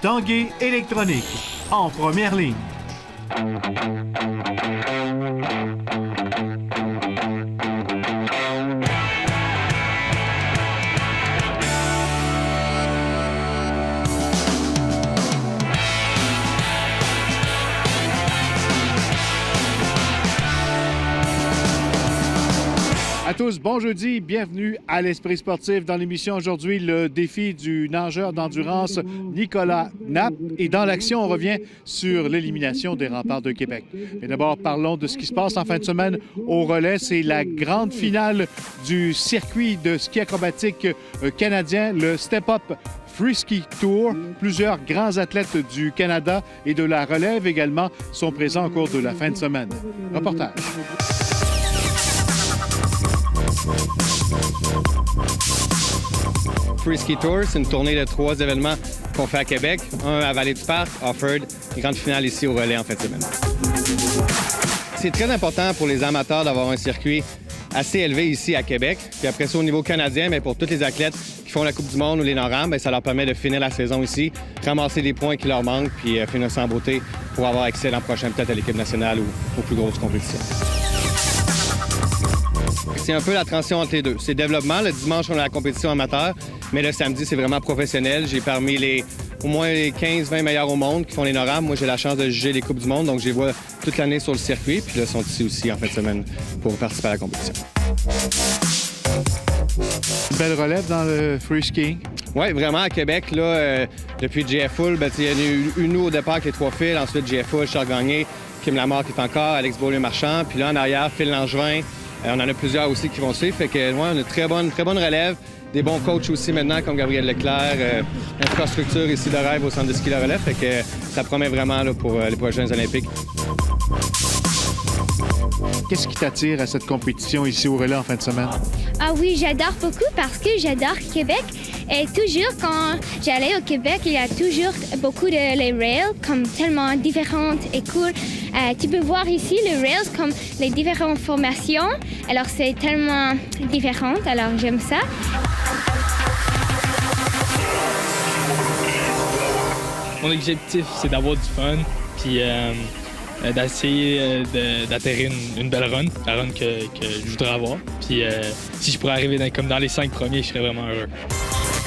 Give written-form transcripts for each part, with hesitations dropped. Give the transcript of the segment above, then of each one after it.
Tanguay Électronique, en première ligne. À tous, bon jeudi, bienvenue à l'Esprit sportif. Dans l'émission aujourd'hui, le défi du nageur d'endurance Nicolas Knapp. Et dans l'action, on revient sur l'élimination des Remparts de Québec. Mais d'abord, parlons de ce qui se passe en fin de semaine au relais. C'est la grande finale du circuit de ski acrobatique canadien, le Step Up Freeski Tour. Plusieurs grands athlètes du Canada et de la relève également sont présents au cours de la fin de semaine. Reportage. Freeski Tour, c'est une tournée de 3 événements qu'on fait à Québec. Un à Vallée-du-Parc, Offord, une grande finale ici au relais en fin de semaine. C'est très important pour les amateurs d'avoir un circuit assez élevé ici à Québec. Puis après ça, au niveau canadien, mais pour tous les athlètes qui font la Coupe du monde ou les NORAM, ça leur permet de finir la saison ici, ramasser les points qui leur manquent, puis finir sans beauté pour avoir accès l'an prochain peut-être à l'équipe nationale ou aux plus grosses compétitions. C'est un peu la transition entre les deux. C'est développement. Le dimanche, on a la compétition amateur, mais le samedi, c'est vraiment professionnel. J'ai parmi au moins les 15-20 meilleurs au monde qui font les NORAM. Moi, j'ai la chance de juger les Coupes du monde, donc je les vois toute l'année sur le circuit. Puis là, ils sont ici aussi en fin de semaine pour participer à la compétition. Une belle relève dans le free skiing. Oui, vraiment, à Québec, là, depuis JF Full, il y en a eu une au départ avec les 3 fils, ensuite JF Full, Charles Gagné, Kim Lamarre qui est encore, Alex Beaulieu-Marchand, puis là, en arrière, Phil Langevin. On en a plusieurs aussi qui vont suivre. Fait que, ouais, on a une très bonne relève. Des bons coachs aussi maintenant, comme Gabriel Leclerc. Infrastructure ici de rêve au centre de ski de relève. Fait que ça promet vraiment là, pour les prochaines Olympiques. Qu'est-ce qui t'attire à cette compétition ici au relais en fin de semaine? Ah oui, j'adore beaucoup parce que j'adore Québec. Et toujours, quand j'allais au Québec, il y a toujours beaucoup de les rails, comme tellement différentes et cool. Tu peux voir ici les rails comme les différentes formations. Alors, c'est tellement différent. Alors, j'aime ça. Mon objectif, c'est d'avoir du fun, puis d'essayer d'atterrir une belle run, la run que je voudrais avoir. Puis si je pourrais arriver comme dans les 5 premiers, je serais vraiment heureux.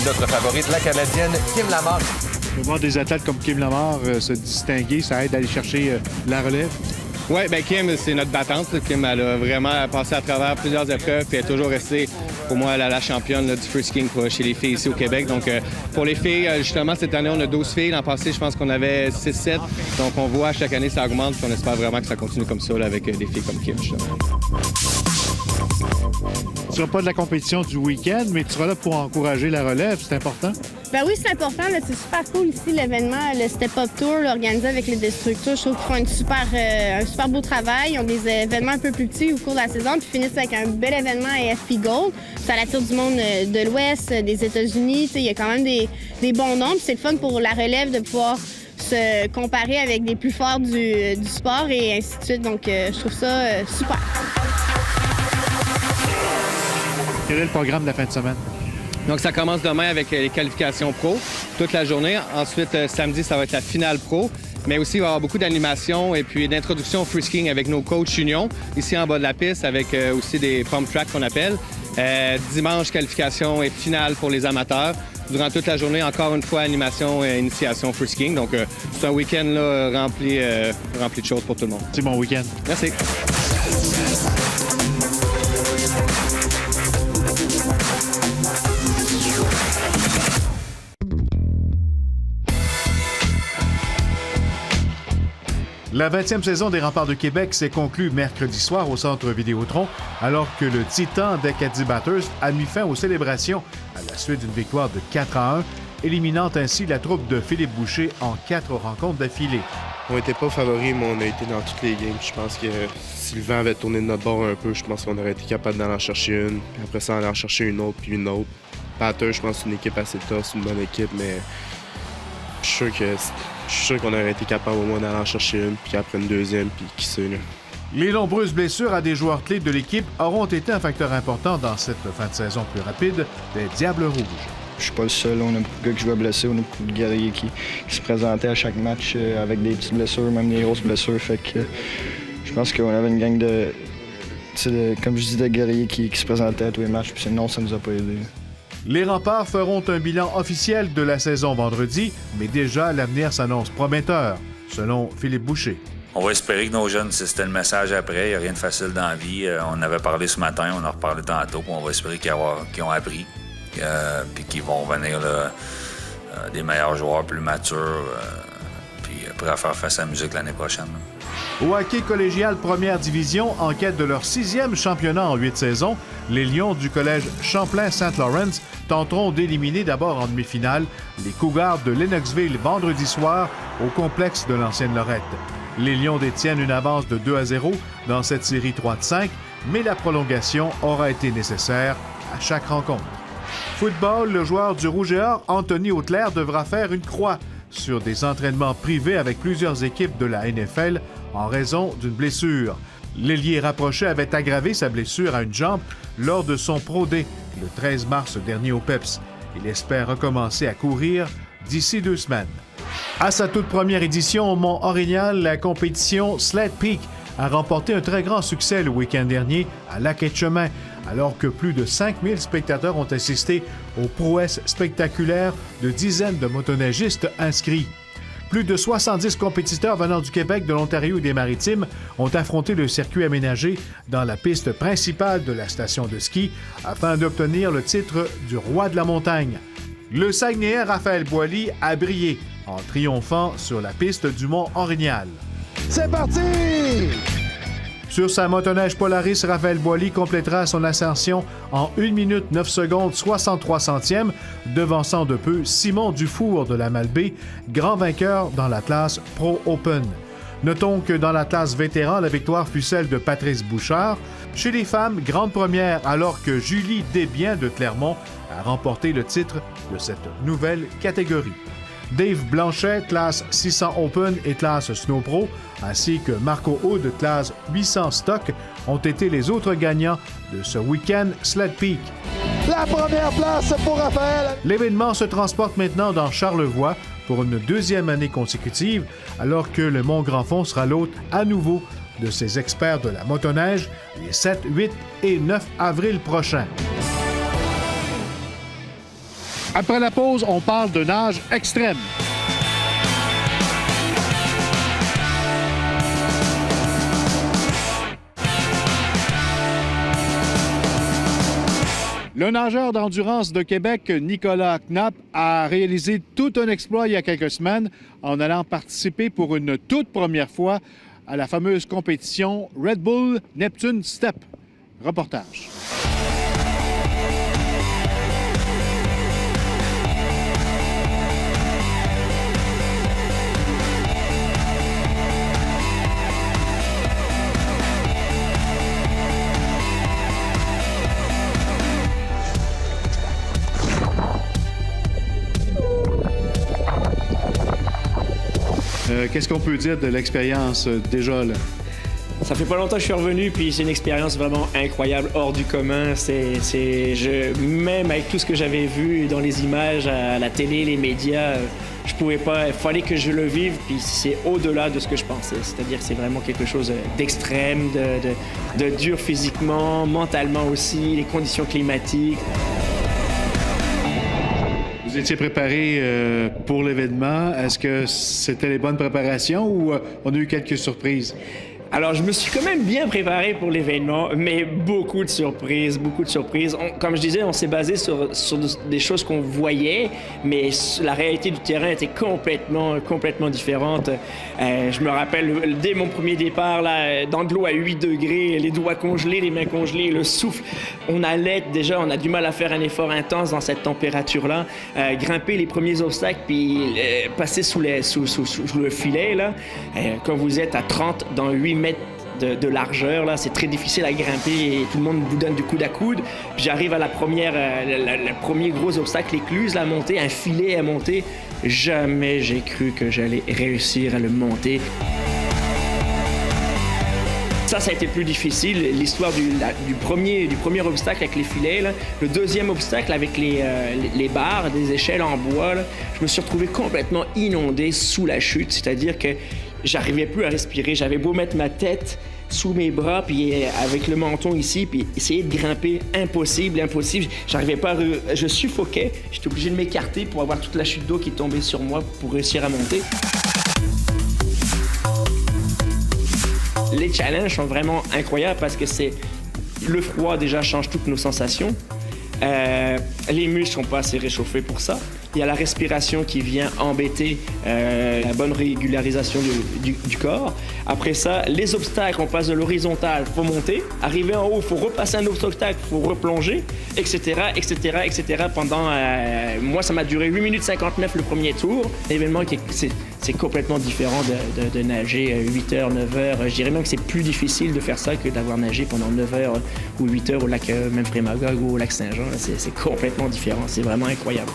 Notre favorite, la Canadienne, Kim Lamarre. De voir des athlètes comme Kim Lamarre se distinguer, ça aide à aller chercher la relève? Oui, bien Kim, c'est notre battante. Kim, elle a vraiment passé à travers plusieurs épreuves puis elle est toujours restée, pour moi, la championne là, du free skiing chez les filles ici au Québec. Donc, pour les filles, justement, cette année, on a 12 filles. L'an passé, je pense qu'on avait 6-7. Donc, on voit chaque année, ça augmente puis on espère vraiment que ça continue comme ça là, avec des filles comme Kim, justement. Tu ne seras pas de la compétition du week-end, mais tu seras là pour encourager la relève. C'est important? Ben oui, c'est important. Là, c'est super cool ici, l'événement, le Step Up Tour, là, organisé avec les Destructures. Je trouve qu'ils font un super beau travail. Ils ont des événements un peu plus petits au cours de la saison, puis finissent avec un bel événement AFP Gold. Ça attire du monde de l'Ouest, des États-Unis. Il y a quand même des bons noms. C'est le fun pour la relève de pouvoir se comparer avec des plus forts du sport et ainsi de suite. Donc, je trouve ça super. Quel est le programme de la fin de semaine? Donc, ça commence demain avec les qualifications pro, toute la journée. Ensuite, samedi, ça va être la finale pro. Mais aussi, il va y avoir beaucoup d'animation et puis d'introduction au free skiing avec nos coachs Union, ici en bas de la piste, avec aussi des pump tracks qu'on appelle. Dimanche, qualification et finale pour les amateurs. Durant toute la journée, encore une fois, animation et initiation free skiing. Donc, c'est un week-end là, rempli de choses pour tout le monde. C'est bon week-end. Merci. La 20e saison des Remparts de Québec s'est conclue mercredi soir au Centre Vidéotron, alors que le Titan d'Acadie Batters a mis fin aux célébrations à la suite d'une victoire de 4-1, éliminant ainsi la troupe de Philippe Boucher en 4 rencontres d'affilée. On n'était pas favoris, mais on a été dans toutes les games. Je pense que si le vent avait tourné de notre bord un peu, je pense qu'on aurait été capable d'en chercher une. Puis après ça, en chercher une autre, puis une autre. Batters, je pense que c'est une équipe assez tough, c'est une bonne équipe, mais je suis sûr qu'on aurait été capable au moins d'aller en chercher une, puis après une deuxième, puis qui sait, là. Les nombreuses blessures à des joueurs clés de l'équipe auront été un facteur important dans cette fin de saison plus rapide des Diables Rouges. je suis pas le seul. On a beaucoup de gars qui jouaient blessés, on a beaucoup de guerriers qui se présentaient à chaque match avec des petites blessures, même des grosses blessures. Fait que je pense qu'on avait une gang comme je dis, de guerriers qui se présentaient à tous les matchs, puis sinon, ça nous a pas aidé. Les Remparts feront un bilan officiel de la saison vendredi, mais déjà, l'avenir s'annonce prometteur, selon Philippe Boucher. On va espérer que nos jeunes, c'était le message après. Il n'y a rien de facile dans la vie. On avait parlé ce matin, on en a reparlé tantôt, puis on va espérer qu'ils ont appris, puis qu'ils vont venir des meilleurs joueurs, plus matures, puis prêts à faire face à la musique l'année prochaine. Au hockey collégial première division, en quête de leur 6e championnat en 8 saisons, les Lions du collège Champlain-Saint-Laurent tenteront d'éliminer d'abord en demi-finale les Cougars de Lennoxville vendredi soir au complexe de l'ancienne Lorette. Les Lions détiennent une avance de 2-0 dans cette série 3-5, mais la prolongation aura été nécessaire à chaque rencontre. Football, le joueur du Rouge et Or, Anthony Auclair, devra faire une croix sur des entraînements privés avec plusieurs équipes de la NFL en raison d'une blessure. L'ailier rapproché avait aggravé sa blessure à une jambe lors de son Pro Day le 13 mars dernier au PEPS. Il espère recommencer à courir d'ici 2 semaines. À sa toute première édition au Mont-Orignal, la compétition Sled Peak a remporté un très grand succès le week-end dernier à Lac-Etchemin, alors que plus de 5000 spectateurs ont assisté aux prouesses spectaculaires de dizaines de motoneigistes inscrits. Plus de 70 compétiteurs venant du Québec, de l'Ontario et des Maritimes ont affronté le circuit aménagé dans la piste principale de la station de ski afin d'obtenir le titre du roi de la montagne. Le Saguenayen Raphaël Boily a brillé en triomphant sur la piste du Mont-Orignal. C'est parti! Sur sa motoneige Polaris, Raphaël Boily complétera son ascension en 1 minute 9 secondes 63 centièmes, devançant de peu Simon Dufour de la Malbaie, grand vainqueur dans la classe Pro Open. Notons que dans la classe vétéran, la victoire fut celle de Patrice Bouchard. Chez les femmes, grande première alors que Julie Desbiens de Clermont a remporté le titre de cette nouvelle catégorie. Dave Blanchet, classe 600 Open et classe Snow Pro, ainsi que Marco Hood, classe 800 Stock, ont été les autres gagnants de ce week-end Sled Peak. La première place pour Raphaël! L'événement se transporte maintenant dans Charlevoix pour une 2e année consécutive, alors que le Mont-Grand-Fond sera l'hôte à nouveau de ses experts de la motoneige les 7, 8 et 9 avril prochains. Après la pause, on parle de nage extrême. Le nageur d'endurance de Québec, Nicolas Knapp, a réalisé tout un exploit il y a quelques semaines en allant participer pour une toute première fois à la fameuse compétition Red Bull Neptune Step. Reportage. Qu'est-ce qu'on peut dire de l'expérience déjà là? Ça fait pas longtemps que je suis revenu, puis c'est une expérience vraiment incroyable, hors du commun. Même avec tout ce que j'avais vu dans les images, à la télé, les médias, je pouvais pas. Il fallait que je le vive, puis c'est au-delà de ce que je pensais. C'est-à-dire c'est vraiment quelque chose d'extrême, de dur physiquement, mentalement aussi, les conditions climatiques. Vous étiez préparé pour l'événement. Est-ce que c'était les bonnes préparations ou on a eu quelques surprises? Alors, je me suis quand même bien préparé pour l'événement, mais beaucoup de surprises, comme je disais, on s'est basé sur des choses qu'on voyait, mais la réalité du terrain était complètement différente. Je me rappelle, dès mon premier départ, là, dans de l'eau à 8 degrés, les doigts congelés, les mains congelées, le souffle, on a du mal à faire un effort intense dans cette température-là. Grimper les premiers obstacles, puis passer sous le filet, là, quand vous êtes à 30 dans 8 mètres de largeur, là, c'est très difficile à grimper et tout le monde vous donne du coude à coude. Puis j'arrive à le premier gros obstacle, l'écluse, la montée, un filet à monter. Jamais j'ai cru que j'allais réussir à le monter. Ça a été plus difficile. L'histoire du premier obstacle avec les filets, là. Le deuxième obstacle avec les barres, des échelles en bois, là. Je me suis retrouvé complètement inondé sous la chute. C'est-à-dire que j'arrivais plus à respirer. J'avais beau mettre ma tête sous mes bras, puis avec le menton ici, puis essayer de grimper, impossible. J'arrivais pas je suffoquais. J'étais obligé de m'écarter pour avoir toute la chute d'eau qui tombait sur moi pour réussir à monter. Les challenges sont vraiment incroyables parce que le froid déjà change toutes nos sensations. Les muscles sont pas assez réchauffés pour ça. Il y a la respiration qui vient embêter la bonne régularisation du corps. Après ça, les obstacles, on passe de l'horizontale, il faut monter. Arriver en haut, il faut repasser un autre obstacle, il faut replonger, etc. Pendant, moi, ça m'a duré 8 minutes 59 le premier tour. L'événement, c'est complètement différent de nager 8 heures, 9 heures. Je dirais même que c'est plus difficile de faire ça que d'avoir nagé pendant 9 heures ou 8 heures au lac Memphremagog ou au lac Saint-Jean. C'est complètement différent. C'est vraiment incroyable.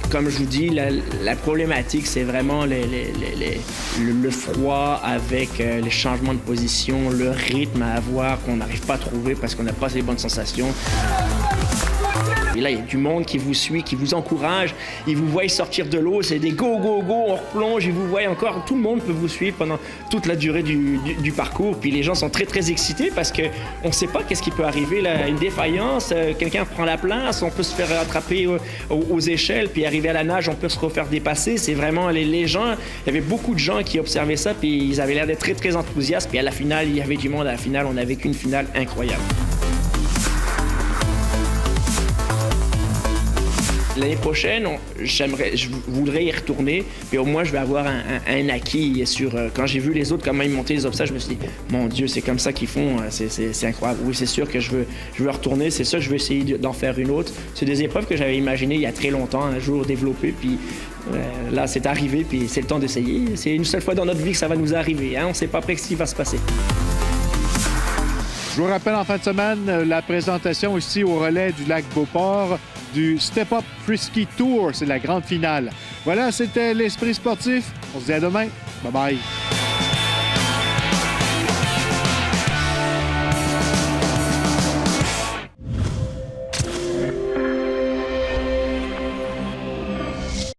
Comme je vous dis, la problématique, c'est vraiment le froid avec les changements de position, le rythme à avoir qu'on n'arrive pas à trouver parce qu'on n'a pas les bonnes sensations. Et là, il y a du monde qui vous suit, qui vous encourage. Ils vous voient sortir de l'eau, c'est des go, go, go, on replonge, ils vous voient encore. Tout le monde peut vous suivre pendant toute la durée du parcours. Puis les gens sont très, très excités parce qu'on ne sait pas qu'est-ce qui peut arriver. Là. Une défaillance, quelqu'un prend la place, on peut se faire attraper aux échelles, puis arriver à la nage, on peut se refaire dépasser. C'est vraiment les gens. Il y avait beaucoup de gens qui observaient ça, puis ils avaient l'air d'être très, très enthousiastes. Puis à la finale, il y avait du monde. À la finale, on a vécu une finale incroyable. L'année prochaine, je voudrais y retourner, puis au moins je vais avoir un acquis sur... Quand j'ai vu les autres, comment ils montaient les obstacles, je me suis dit, mon Dieu, c'est comme ça qu'ils font, c'est incroyable. Oui, c'est sûr que je veux retourner, c'est sûr que je vais essayer d'en faire une autre. C'est des épreuves que j'avais imaginées il y a très longtemps, un jour développées, puis là, c'est arrivé, puis c'est le temps d'essayer. C'est une seule fois dans notre vie que ça va nous arriver, hein? On ne sait pas après ce qui va se passer. Je vous rappelle en fin de semaine la présentation ici au relais du lac Beauport du Step Up Frisky Tour. C'est la grande finale. Voilà, c'était l'Esprit sportif. On se dit à demain. Bye bye.